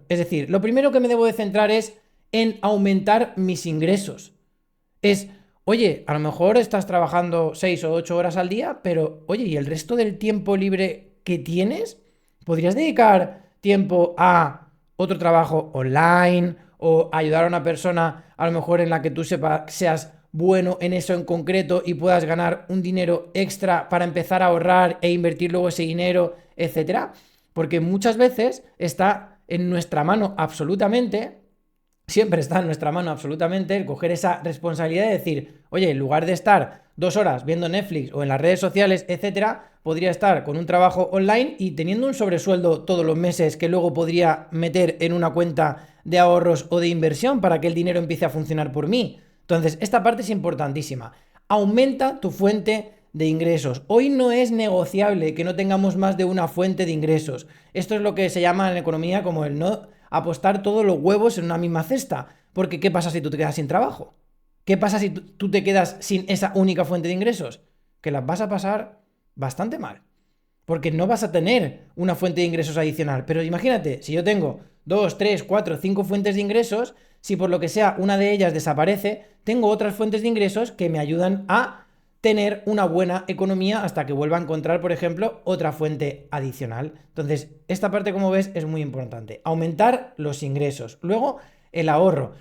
Es decir, lo primero que me debo de centrar es en aumentar mis ingresos. Oye, a lo mejor estás trabajando 6 o 8 horas al día, pero oye, ¿y el resto del tiempo libre que tienes? ¿Podrías dedicar tiempo a otro trabajo online o ayudar a una persona a lo mejor en la que tú seas bueno en eso en concreto y puedas ganar un dinero extra para empezar a ahorrar e invertir luego ese dinero, etcétera? Porque muchas veces está en nuestra mano absolutamente, siempre está en nuestra mano absolutamente el coger esa responsabilidad de decir, oye, en lugar de estar 2 horas viendo Netflix o en las redes sociales, etcétera, podría estar con un trabajo online y teniendo un sobresueldo todos los meses que luego podría meter en una cuenta de ahorros o de inversión para que el dinero empiece a funcionar por mí. Entonces, esta parte es importantísima. Aumenta tu fuente de ingresos. Hoy no es negociable que no tengamos más de una fuente de ingresos. Esto es lo que se llama en economía como el no apostar todos los huevos en una misma cesta. Porque ¿qué pasa si tú te quedas sin trabajo? ¿Qué pasa si tú te quedas sin esa única fuente de ingresos? Que las vas a pasar bastante mal. Porque no vas a tener una fuente de ingresos adicional. Pero imagínate, si yo tengo 2, 3, 4, 5 fuentes de ingresos, si por lo que sea una de ellas desaparece, tengo otras fuentes de ingresos que me ayudan a tener una buena economía hasta que vuelva a encontrar, por ejemplo, otra fuente adicional. Entonces, esta parte, como ves, es muy importante. Aumentar los ingresos. Luego, el ahorro.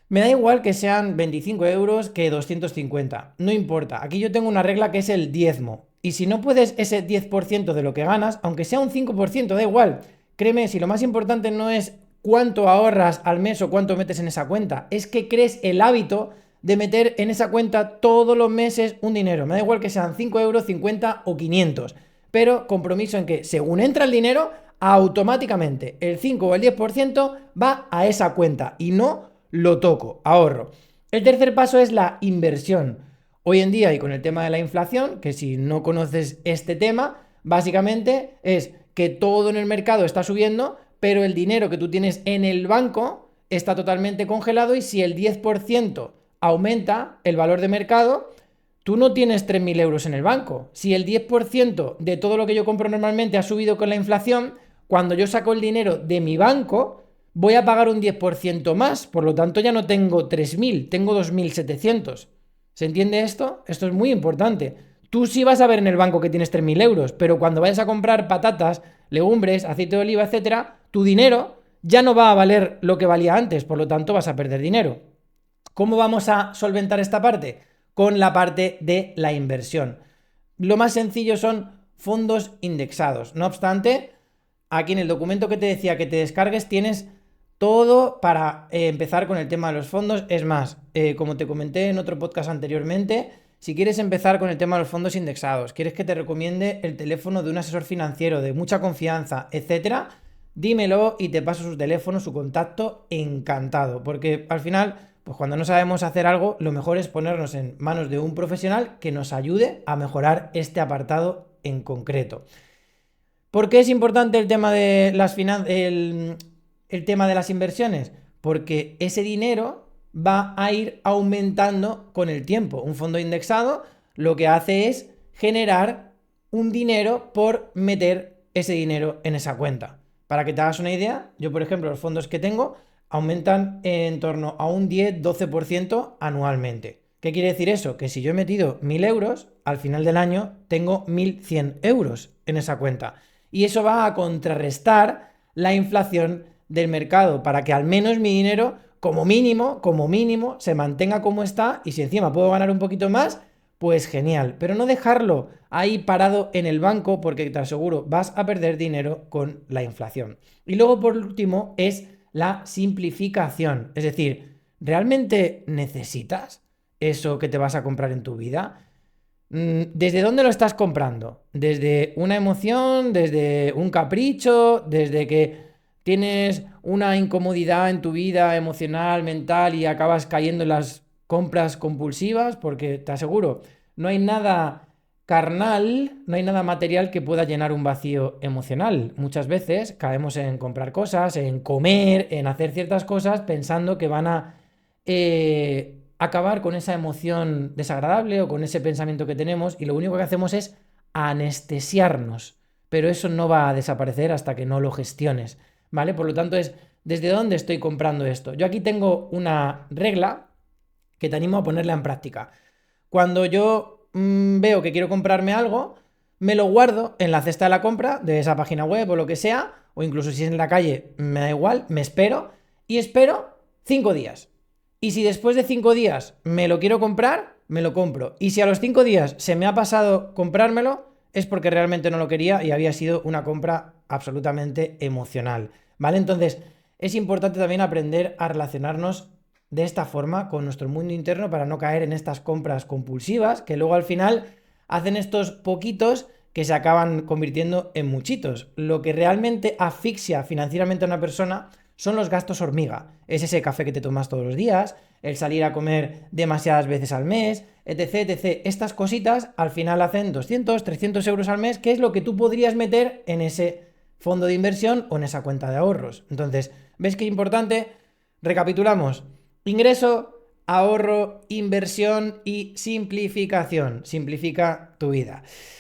Me da igual que sean 25 euros que 250, no importa. Aquí yo tengo una regla que es el diezmo. Y si no puedes ese 10% de lo que ganas, aunque sea un 5%, da igual. Créeme, si lo más importante no es cuánto ahorras al mes o cuánto metes en esa cuenta, es que crees el hábito de meter en esa cuenta todos los meses un dinero. Me da igual que sean 5 euros, 50 o 500. Pero compromiso en que según entra el dinero, automáticamente el 5 o el 10% va a esa cuenta y no lo toco, ahorro. El tercer paso es la inversión. Hoy en día y con el tema de la inflación, que si no conoces este tema, básicamente es que todo en el mercado está subiendo, pero el dinero que tú tienes en el banco está totalmente congelado y si el 10% aumenta el valor de mercado, tú no tienes 3.000 euros en el banco. Si el 10% de todo lo que yo compro normalmente ha subido con la inflación, cuando yo saco el dinero de mi banco, voy a pagar un 10% más, por lo tanto ya no tengo 3.000, tengo 2.700. ¿Se entiende esto? Esto es muy importante. Tú sí vas a ver en el banco que tienes 3.000 euros, pero cuando vayas a comprar patatas, legumbres, aceite de oliva, etcétera, tu dinero ya no va a valer lo que valía antes, por lo tanto vas a perder dinero. ¿Cómo vamos a solventar esta parte? Con la parte de la inversión. Lo más sencillo son fondos indexados. No obstante, aquí en el documento que te decía que te descargues tienes todo para empezar con el tema de los fondos. Es más, como te comenté en otro podcast anteriormente, si quieres empezar con el tema de los fondos indexados, quieres que te recomiende el teléfono de un asesor financiero de mucha confianza, etcétera, dímelo y te paso su teléfono, su contacto, encantado. Porque al final, pues cuando no sabemos hacer algo, lo mejor es ponernos en manos de un profesional que nos ayude a mejorar este apartado en concreto. ¿Por qué es importante el tema de el tema de las inversiones? Porque ese dinero va a ir aumentando con el tiempo. Un fondo indexado lo que hace es generar un dinero por meter ese dinero en esa cuenta. Para que te hagas una idea, yo por ejemplo los fondos que tengo aumentan en torno a un 10-12% anualmente. ¿Qué quiere decir eso? Que si yo he metido 1.000 euros, al final del año tengo 1.100 euros en esa cuenta. Y eso va a contrarrestar la inflación del mercado para que al menos mi dinero, como mínimo, se mantenga como está y si encima puedo ganar un poquito más, pues genial. Pero no dejarlo ahí parado en el banco porque te aseguro, vas a perder dinero con la inflación. Y luego por último es la simplificación. Es decir, ¿realmente necesitas eso que te vas a comprar en tu vida? ¿Desde dónde lo estás comprando? ¿Desde una emoción? ¿Desde un capricho? ¿Desde que tienes una incomodidad en tu vida emocional, mental y acabas cayendo en las compras compulsivas? Porque te aseguro, no hay nada carnal, no hay nada material que pueda llenar un vacío emocional. Muchas veces caemos en comprar cosas, en comer, en hacer ciertas cosas pensando que van a acabar con esa emoción desagradable o con ese pensamiento que tenemos y lo único que hacemos es anestesiarnos, pero eso no va a desaparecer hasta que no lo gestiones, ¿vale? Por lo tanto es ¿Desde dónde estoy comprando esto? Yo aquí tengo una regla que te animo a ponerla en práctica. Cuando yo veo que quiero comprarme algo, me lo guardo en la cesta de la compra de esa página web o lo que sea, o incluso si es en la calle, me da igual, me espero y espero 5 días. Y si después de 5 días me lo quiero comprar, me lo compro. Y si a los 5 días se me ha pasado comprármelo, es porque realmente no lo quería y había sido una compra absolutamente emocional. ¿Vale? Entonces, es importante también aprender a relacionarnos de esta forma con nuestro mundo interno para no caer en estas compras compulsivas que luego al final hacen estos poquitos que se acaban convirtiendo en muchitos. Lo que realmente asfixia financieramente a una persona son los gastos hormiga. Es ese café que te tomas todos los días, el salir a comer demasiadas veces al mes, etc, etc. Estas cositas al final hacen 200, 300 euros al mes, que es lo que tú podrías meter en ese fondo de inversión o en esa cuenta de ahorros. Entonces, ¿ves qué importante? Recapitulamos. Ingreso, ahorro, inversión y simplificación. Simplifica tu vida.